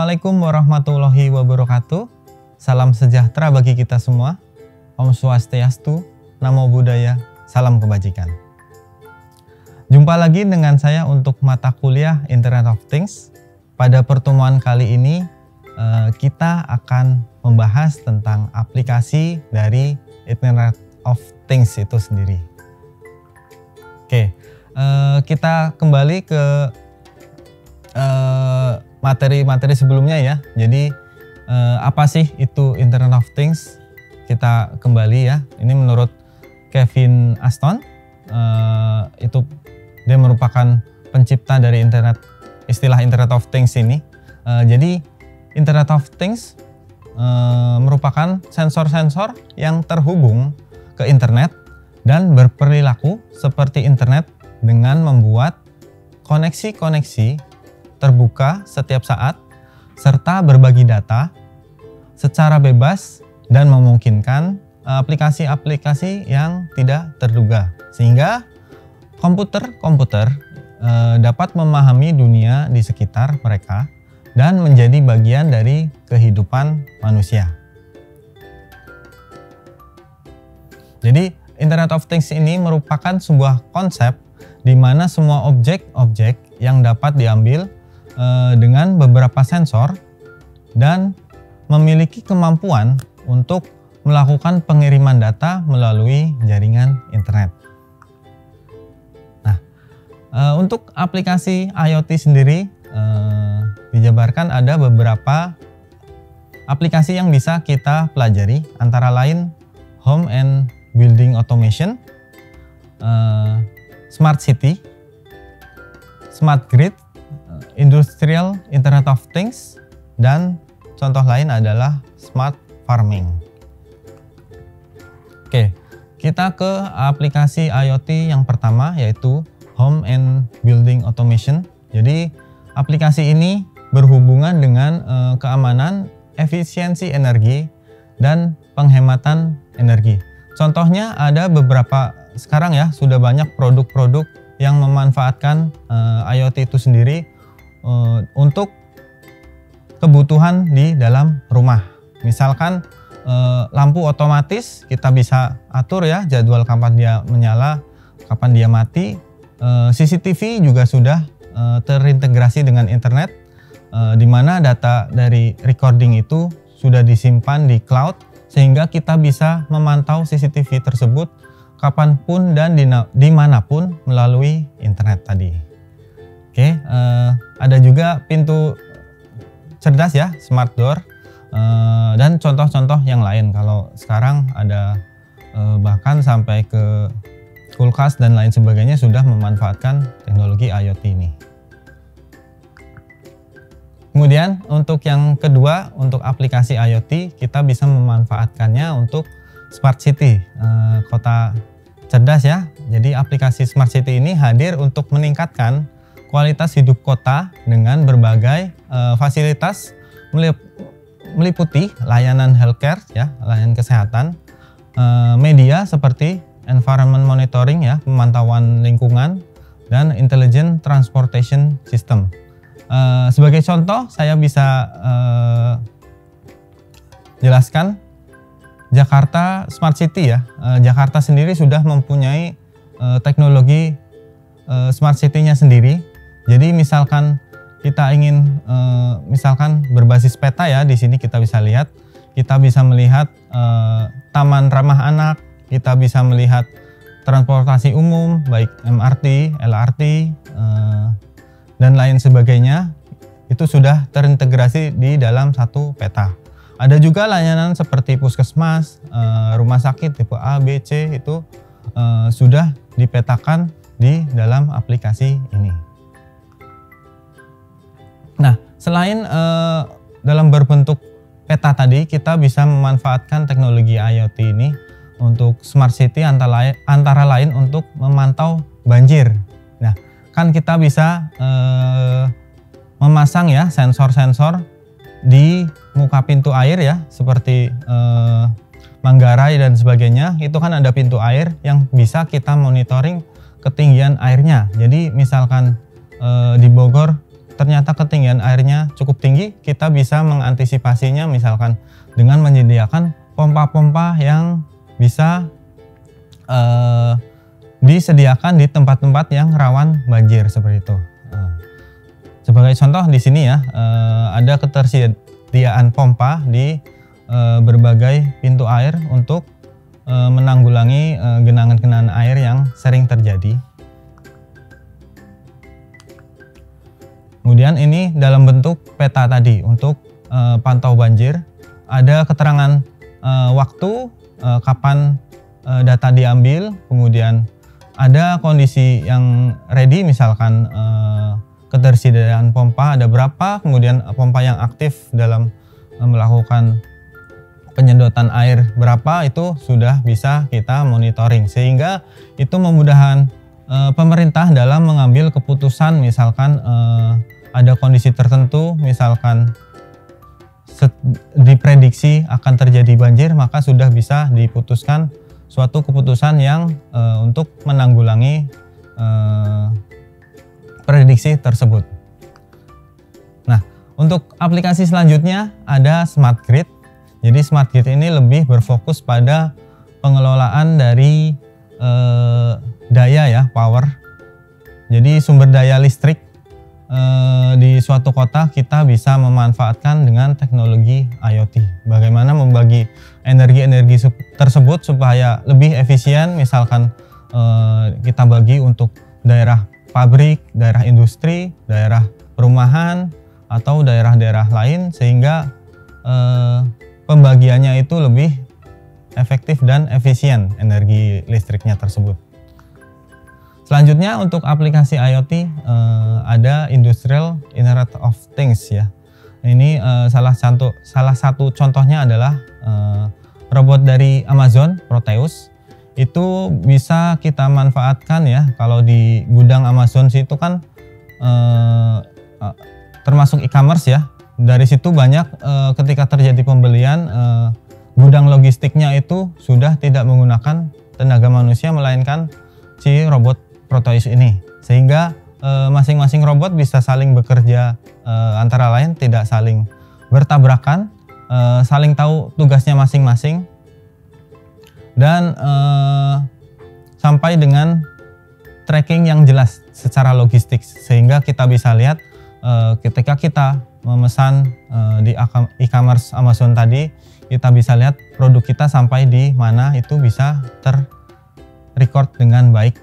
Assalamualaikum warahmatullahi wabarakatuh. Salam sejahtera bagi kita semua. Om Swastiastu, Namo Buddhaya, salam kebajikan. Jumpa lagi dengan saya untuk mata kuliah Internet of Things. Pada pertemuan kali ini kita akan membahas tentang aplikasi dari Internet of Things itu sendiri. Oke, kita kembali ke materi-materi sebelumnya ya. Jadi apa sih itu Internet of Things? Kita kembali ya. Ini menurut Kevin Ashton, itu dia merupakan pencipta dari istilah Internet of Things ini. Jadi Internet of Things merupakan sensor-sensor yang terhubung ke internet dan berperilaku seperti internet dengan membuat koneksi-koneksi terbuka setiap saat, serta berbagi data secara bebas dan memungkinkan aplikasi-aplikasi yang tidak terduga. Sehingga komputer dapat memahami dunia di sekitar mereka dan menjadi bagian dari kehidupan manusia. Jadi Internet of Things ini merupakan sebuah konsep di mana semua objek-objek yang dapat diambil dengan beberapa sensor dan memiliki kemampuan untuk melakukan pengiriman data melalui jaringan internet. Nah, untuk aplikasi IoT sendiri dijabarkan ada beberapa aplikasi yang bisa kita pelajari, antara lain Home and Building Automation, Smart City, Smart Grid, Industrial Internet of Things, dan contoh lain adalah Smart Farming. Oke, kita ke aplikasi IoT yang pertama, yaitu Home and Building Automation. Jadi aplikasi ini berhubungan dengan keamanan, efisiensi energi, dan penghematan energi. Contohnya ada beberapa, sekarang ya sudah banyak produk-produk yang memanfaatkan IoT itu sendiri untuk kebutuhan di dalam rumah. Misalkan lampu otomatis kita bisa atur ya jadwal kapan dia menyala, kapan dia mati. CCTV juga sudah terintegrasi dengan internet, di mana data dari recording itu sudah disimpan di cloud, sehingga kita bisa memantau CCTV tersebut kapanpun dan dimanapun melalui internet tadi. Oke, ada juga pintu cerdas ya, smart door, dan contoh-contoh yang lain. Kalau sekarang ada bahkan sampai ke kulkas dan lain sebagainya sudah memanfaatkan teknologi IoT ini. Kemudian untuk yang kedua, untuk aplikasi IoT, kita bisa memanfaatkannya untuk Smart City, kota cerdas ya. Jadi aplikasi Smart City ini hadir untuk meningkatkan kualitas hidup kota dengan berbagai fasilitas meliputi layanan healthcare ya, layanan kesehatan, media seperti environment monitoring ya, pemantauan lingkungan, dan intelligent transportation system. Sebagai contoh, saya bisa jelaskan Jakarta Smart City ya. Jakarta sendiri sudah mempunyai teknologi Smart City-nya sendiri. Jadi misalkan kita ingin misalkan berbasis peta ya, di sini kita bisa lihat, kita bisa melihat taman ramah anak, kita bisa melihat transportasi umum baik MRT, LRT, dan lain sebagainya, itu sudah terintegrasi di dalam satu peta. Ada juga layanan seperti puskesmas, rumah sakit tipe A, B, C itu sudah dipetakan di dalam aplikasi ini. Nah, selain dalam berbentuk peta tadi, kita bisa memanfaatkan teknologi IoT ini untuk Smart City antara lain untuk memantau banjir. Nah, kan kita bisa memasang ya sensor-sensor di muka pintu air ya, seperti Manggarai dan sebagainya. Itu kan ada pintu air yang bisa kita monitoring ketinggian airnya. Jadi misalkan di Bogor ternyata ketinggian airnya cukup tinggi, kita bisa mengantisipasinya misalkan dengan menyediakan pompa-pompa yang bisa disediakan di tempat-tempat yang rawan banjir seperti itu. Sebagai contoh di sini ya, ada ketersediaan pompa di berbagai pintu air untuk menanggulangi genangan-genangan air yang sering terjadi. Kemudian ini dalam bentuk peta tadi untuk pantau banjir. Ada keterangan waktu kapan data diambil, kemudian ada kondisi yang ready, misalkan ketersediaan pompa ada berapa, kemudian pompa yang aktif dalam melakukan penyedotan air berapa, itu sudah bisa kita monitoring, sehingga itu memudahkan pemerintah dalam mengambil keputusan. Misalkan ada kondisi tertentu, misalkan diprediksi akan terjadi banjir, maka sudah bisa diputuskan suatu keputusan yang untuk menanggulangi prediksi tersebut. Nah, untuk aplikasi selanjutnya ada Smart Grid. Jadi Smart Grid ini lebih berfokus pada pengelolaan dari daya ya, power. Jadi sumber daya listrik di suatu kota kita bisa memanfaatkan dengan teknologi IoT. Bagaimana membagi energi-energi tersebut supaya lebih efisien, misalkan kita bagi untuk daerah pabrik, daerah industri, daerah perumahan, atau daerah-daerah lain, sehingga pembagiannya itu lebih efektif dan efisien energi listriknya tersebut. Selanjutnya untuk aplikasi IoT ada Industrial Internet of Things ya. Ini salah satu contohnya adalah robot dari Amazon, Proteus. Itu bisa kita manfaatkan ya, kalau di gudang Amazon situ kan termasuk e-commerce ya. Dari situ banyak ketika terjadi pembelian, gudang logistiknya itu sudah tidak menggunakan tenaga manusia, melainkan si robot Proteus ini, sehingga masing-masing robot bisa saling bekerja, antara lain tidak saling bertabrakan, saling tahu tugasnya masing-masing, dan sampai dengan tracking yang jelas secara logistik, sehingga kita bisa lihat ketika kita memesan di e-commerce Amazon tadi, kita bisa lihat produk kita sampai di mana, itu bisa ter-record dengan baik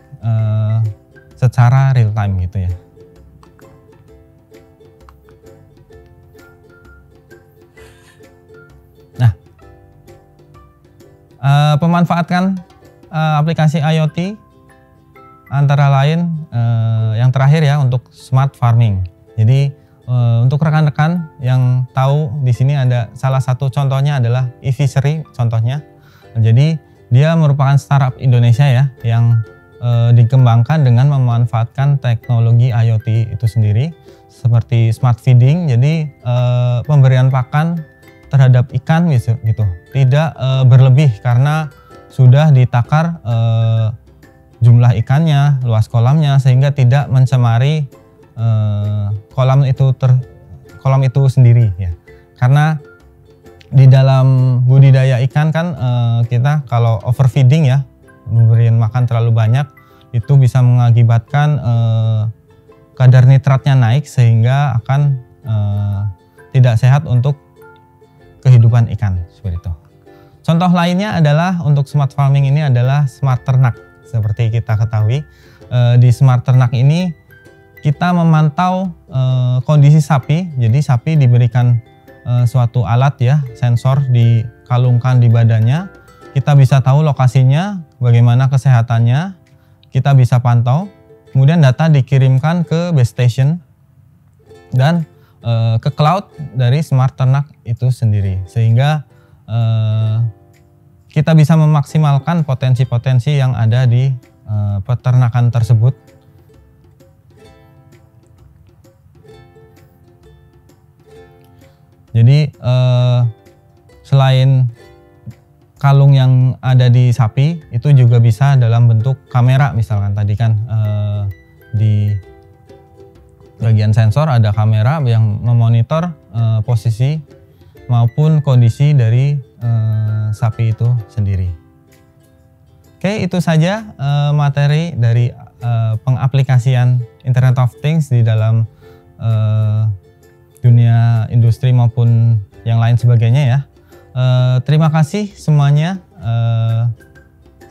secara real time gitu ya. Nah, pemanfaatan aplikasi IoT antara lain yang terakhir ya, untuk smart farming. Jadi untuk rekan-rekan yang tahu, di sini ada salah satu contohnya adalah e-fishery contohnya. Jadi dia merupakan startup Indonesia ya, yang dikembangkan dengan memanfaatkan teknologi IoT itu sendiri, seperti smart feeding. Jadi pemberian pakan terhadap ikan gitu, tidak berlebih karena sudah ditakar jumlah ikannya, luas kolamnya, sehingga tidak mencemari kolam itu sendiri ya. Karena di dalam budidaya ikan kan kita kalau overfeeding ya, memberikan makan terlalu banyak, itu bisa mengakibatkan kadar nitratnya naik, sehingga akan tidak sehat untuk kehidupan ikan seperti itu. Contoh lainnya adalah untuk smart farming ini adalah smart ternak. Seperti kita ketahui, di smart ternak ini kita memantau kondisi sapi. Jadi sapi diberikan suatu alat ya, sensor dikalungkan di badannya. Kita bisa tahu lokasinya, bagaimana kesehatannya, kita bisa pantau. Kemudian data dikirimkan ke base station dan ke cloud dari smart ternak itu sendiri, sehingga kita bisa memaksimalkan potensi-potensi yang ada di peternakan tersebut. Jadi selain kalung yang ada di sapi, itu juga bisa dalam bentuk kamera, misalkan tadi kan di bagian bagian sensor ada kamera yang memonitor posisi maupun kondisi dari sapi itu sendiri. Oke, itu saja materi dari pengaplikasian Internet of Things di dalam dunia industri maupun yang lain sebagainya ya. Terima kasih semuanya.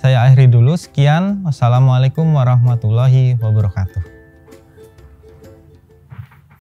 Saya akhiri dulu. Sekian. Wassalamualaikum warahmatullahi wabarakatuh.